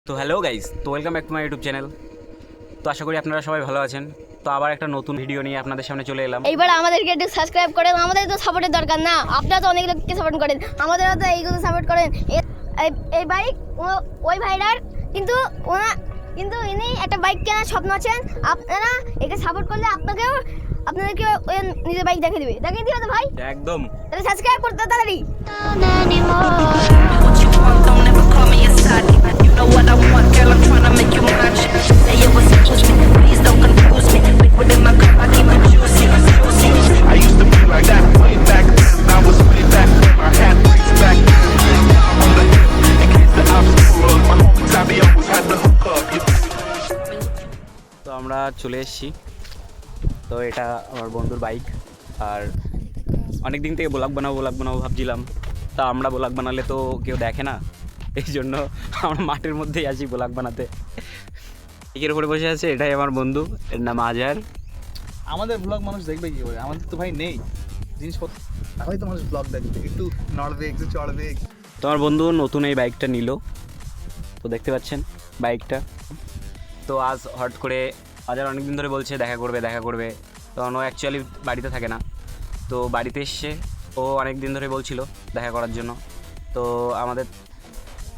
তো hello guys, তো welcome back to my YouTube channel. তো আশা করি আপনারা সবাই ভালো আছেন। তো আবার একটা নতুন ভিডিও নিয়ে আপনাদের সামনে চলে এলাম। এইবার আমাদেরকে একটু সাবস্ক্রাইব করেন, আমাদের তো সাপোর্টের দরকার না, আপনারা তো অনেক লোককে সাপোর্ট করেন, আমাদেরও তো এইগুলো সাপোর্ট করেন। এই বাইক ওই ভাইরার কিন্তু ইনি একটা বাইক কেনার স্বপ্ন আছেন, আপনারা একে সাপোর্ট করলে আপনাদেরকে ওই নিজের বাইক দেখিয়ে দিবে তো ভাই, একদম। তাহলে সাবস্ক্রাইব করতে তাড়াতাড়ি। Know what I want, girl, I'm tryna make you mine. Say it was excuse me, please don't confuse me. Liquid in my cup, I keep it juicy. I used to be like that way back then. I was way back when my hat was back then. On the hip, in case the obstacle, my homie Tommy always had the hook up. তো আমরা চলে এসেছি। তো এটা আমার বন্ধুর bike, আর অনেক দিন থেকে ব্লগ বানাবো ভাবছিলাম। তা আমরা ব্লগ বানালে তো কেউ দেখে না, এই জন্য আমরা মাঠের মধ্যেই আছি ব্লগ বানাতে। বাইকের উপরে বসে আছে, এটাই আমার বন্ধু, এর নাম আজহার। আমাদের ব্লগ মানুষ দেখবে কি করে? আমাদের তো ভাই নেই জিনিসপত্র, তাহলে তো মানুষ ব্লগ দেখবে, একটু নড়বে একটু চড়বে। তো আমার বন্ধু নতুন এই বাইকটা নিল, তো দেখতে পাচ্ছেন বাইকটা। তো আজ হট করে আজহার অনেকদিন ধরে বলছে দেখা করবে, তখন ও অ্যাকচুয়ালি বাড়িতে থাকে না, তো বাড়িতে এসছে। ও অনেক দিন ধরে বলছিল দেখা করার জন্য। তো আমাদের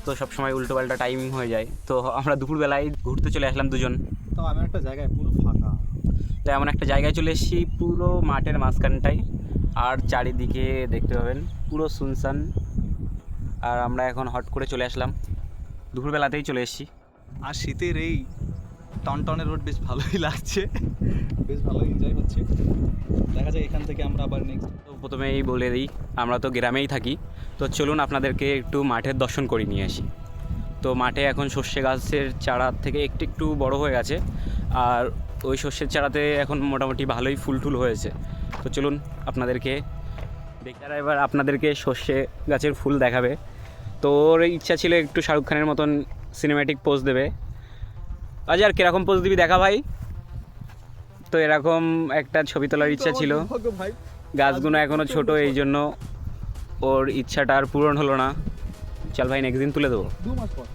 তো সবসময় উল্টোপাল্টা টাইমিং হয়ে যায়, তো আমরা দুপুরবেলায় ঘুরতে চলে আসলাম দুজন। তো আমি একটা জায়গায় পুরো ফাঁকা, তো এমন একটা জায়গায় চলে এসেছি পুরো মাঠের মাঝখানটায়, আর চারিদিকে দেখতে পাবেন পুরো সুনসান। আর আমরা এখন হট করে চলে আসলাম, দুপুরবেলাতেই চলে এসেছি। আর শীতের এই টনটনের রোড বেশ ভালোই লাগছে, বেশ ভালোই এনজয় হচ্ছে। দেখা যায় এখান থেকে আমরা আবার নেক্সট। তো প্রথমেই বলে দিই, আমরা তো গ্রামেই থাকি, তো চলুন আপনাদেরকে একটু মাঠের দর্শন করে নিয়ে আসি। তো মাঠে এখন সর্ষে গাছের চারা থেকে একটু বড় হয়ে গেছে, আর ওই সর্ষের চারাতে এখন মোটামুটি ভালোই ফুল হয়েছে। তো চলুন আপনাদেরকে বেচারা এবার আপনাদেরকে সর্ষে গাছের ফুল দেখাবে। তো ওর ইচ্ছা ছিল একটু শাহরুখ খানের মতন সিনেম্যাটিক পোজ দেবে। আজ আর কীরকম পোজ দিবি দেখা ভাই? তো এরকম একটা ছবি তোলার ইচ্ছা ছিল। ভাই গাছগুলো এখনও ছোট, এই জন্য ওর ইচ্ছাটা আর পূরণ হলো না। চল ভাই, নেক্সট দিন তুলে দেবো। 2 মাস পর,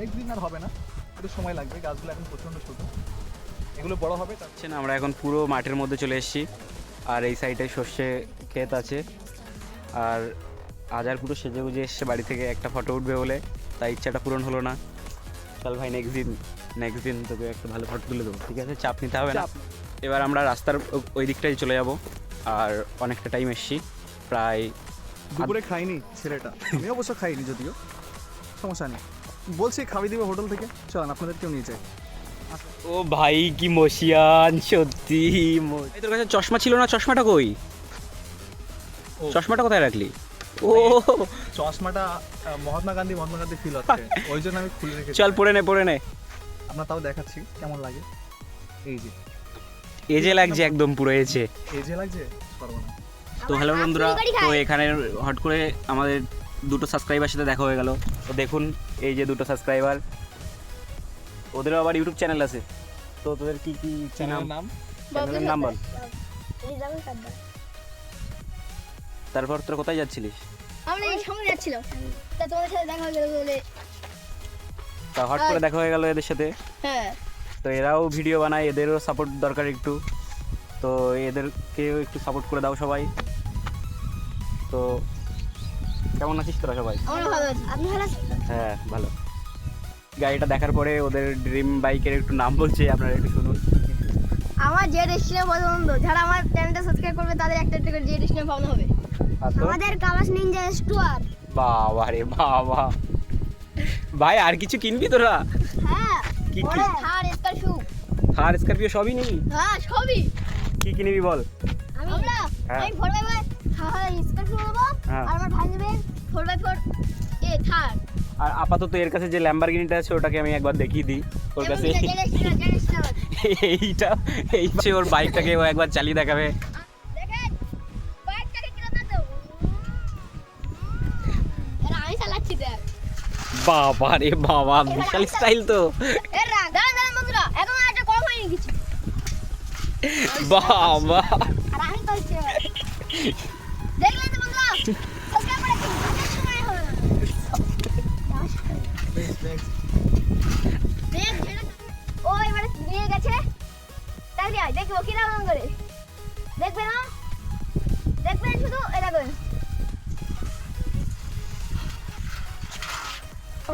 একদিন আর হবে না, একটু সময় লাগবে। গাছগুলো এখন প্রচণ্ড ছোট, এগুলো বড় হবে। না, আমরা এখন পুরো মাঠের মধ্যে চলে এসেছি, আর এই সাইডে সর্ষে ক্ষেত আছে। আর আজার পুরো সেজে গুজে এসছে বাড়ি থেকে একটা ফটো উঠবে বলে, তাই ইচ্ছাটা পূরণ হলো না। চল ভাই, নেক্সট দিন তোকে একটা ভালো ফটো তুলে দেবো, ঠিক আছে? চাপ নিতে হবে না। এবার আমরা রাস্তার ওই দিকটাই চলে যাব, আর অনেকটা টাইম এসেছি, প্রায় দুপুরে খাইনি ছেলেটা, আমি অবশ্য খাইনি, যদিও সমস্যা নেই। বলছি খাবি দিবে হোটেল থেকে, চল আপনাদেরকেও নিয়ে যাই। ও ভাই কি মশিয়ান, সত্যি। তোর কাছে চশমা ছিল না? চশমাটা কই? চশমাটা কোথায় রাখলি? ও চশমাটা মহাত্মা গান্ধী ফিল হচ্ছে, ওই জন্য আমি খুলে রেখেছি। চল পরে নে। আপনার তাও দেখাচ্ছি কেমন লাগে। এই যে এজে লাগছে, একদম পুরো এজে। এই যে লাগছে সর্বনা। তো হ্যালো বন্ধুরা, তো এখানে হট করে আমাদের 2টো সাবস্ক্রাইবার সাথে দেখা হয়ে গেল। তো দেখুন, এই যে 2টো সাবস্ক্রাইবার, ওদেরও আবার ইউটিউব চ্যানেল আছে। তো তোদের কি চ্যানেলের নাম? চ্যানেলের নাম বল। তারপর তোরা কোথায় যাচ্ছিলিস? আমরা এই সামনে যাচ্ছিলাম, তা তোমাদের সাথে দেখা হয়ে গেল বলে। তা হট করে দেখা হয়ে গেল এদের সাথে। হ্যাঁ, তো এরাও ভিডিও বানায়, এদেরও সাপোর্ট দরকার একটু, তো এদেরকেও একটু সাপোর্ট করে দাও সবাই। তো কেমন আছিস তোরা সবাই? আমরা ভালো আছি, আপনি ভালো আছেন? হ্যাঁ ভালো। গাড়িটা দেখার পরে ওদের ড্রিম বাইকের একটু নাম বলছে, আপনারা একটু শুনুন। আমার জেড স্টিনের পছন্দ, যারা আমার চ্যানেলটা সাবস্ক্রাইব করবে তাদের একটা করে জেড স্টিনের পাওনা হবে। আমাদের কালাস নিনজা স্টুয়ার। বাবা রে বাবা, ভাই আর কিছু কিনবি তোরা? হ্যাঁ, কি থার স্করপিও। থার স্করপিও সবই নিবি? হ্যাঁ সবই। কি কিনবি বল? আমি 4x4 হ্যাঁ স্করপিও নেব, হ্যাঁ। আর আমার ভাই নেবে 4x4 থার। আর আপাতত এর কাছে যে ল্যাম্বরগিনিটা আছে ওটাকে আমি একবার দেখিয়ে দিই ওর কাছে। এইটা ওর বাইকটাকে ও একবার চালিয়ে দেখাবে। দেখেন বাইকটাকে কিরকম দাও, এর আমি চালাচ্ছি দেখ। বাবা রে বাবা, বিশাল স্টাইল তো। এরা দাঁড়ান বন্ধুরা, এখন একটা কম হয়ে গেছে। বাবা, আর আমি চলছি দেখলেন তো বন্ধুরা, সাবস্ক্রাইব করে দিন, সময় হবে না। নেক্সট দেখবো কিরকম করে দেখবে না, দেখবেন শুধু এটা করেন।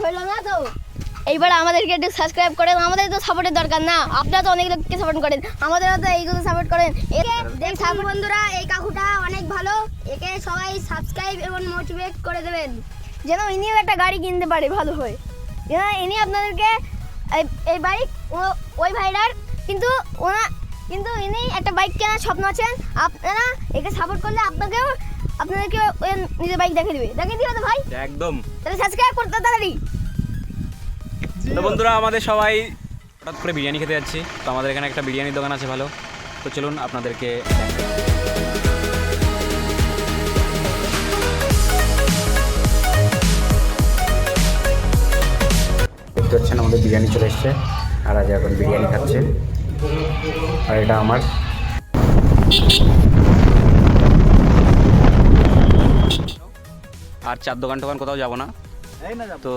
হইলো না তো, এইবার আমাদেরকে একটু সাবস্ক্রাইব করেন। আমাদের তো সাপোর্টের দরকার না, আপনারা তো অনেক লোককে সাপোর্ট করেন, আমাদেরও তো এইগুলো সাপোর্ট করেন। দেখুন বন্ধুরা, এই কাকুটা অনেক ভালো, একে সবাই সাবস্ক্রাইব এবং মোটিভেট করে দেবেন যেন ইনিও একটা গাড়ি কিনতে পারে ভালো হয়। যেন ইনি আপনাদেরকে এই বাইক ওই ভাইরার কিন্তু ইনি একটা বাইক কেনার স্বপ্ন আছেন, আপনারা একে সাপোর্ট করলে আপনাদেরকে নিজের বাইক দেখে দিবে। দেখে দিবে তো ভাই? একদম। তাহলে সাবস্ক্রাইব করতে তাড়াতাড়ি। তো বন্ধুরা, আমাদের সবাই হঠাৎ করে বিরিয়ানি খেতে যাচ্ছি। তো আমাদের এখানে একটা বিরিয়ানির দোকান আছে ভালো, তো চলুন আপনাদেরকে দেখতে পাচ্ছেন আমাদের বিরিয়ানি চলে এসছে, আর আজ এখন বিরিয়ানি খাচ্ছে। আর এটা আমার আর চার দোকান টোকান কোথাও যাবো না। এই না যাবো। তো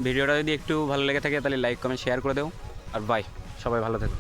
ভিডিওটা যদি একটু ভালো লেগে থাকে তাহলে লাইক কমেন্ট শেয়ার করে দেও। আর বাই, সবাই ভালো থেকো।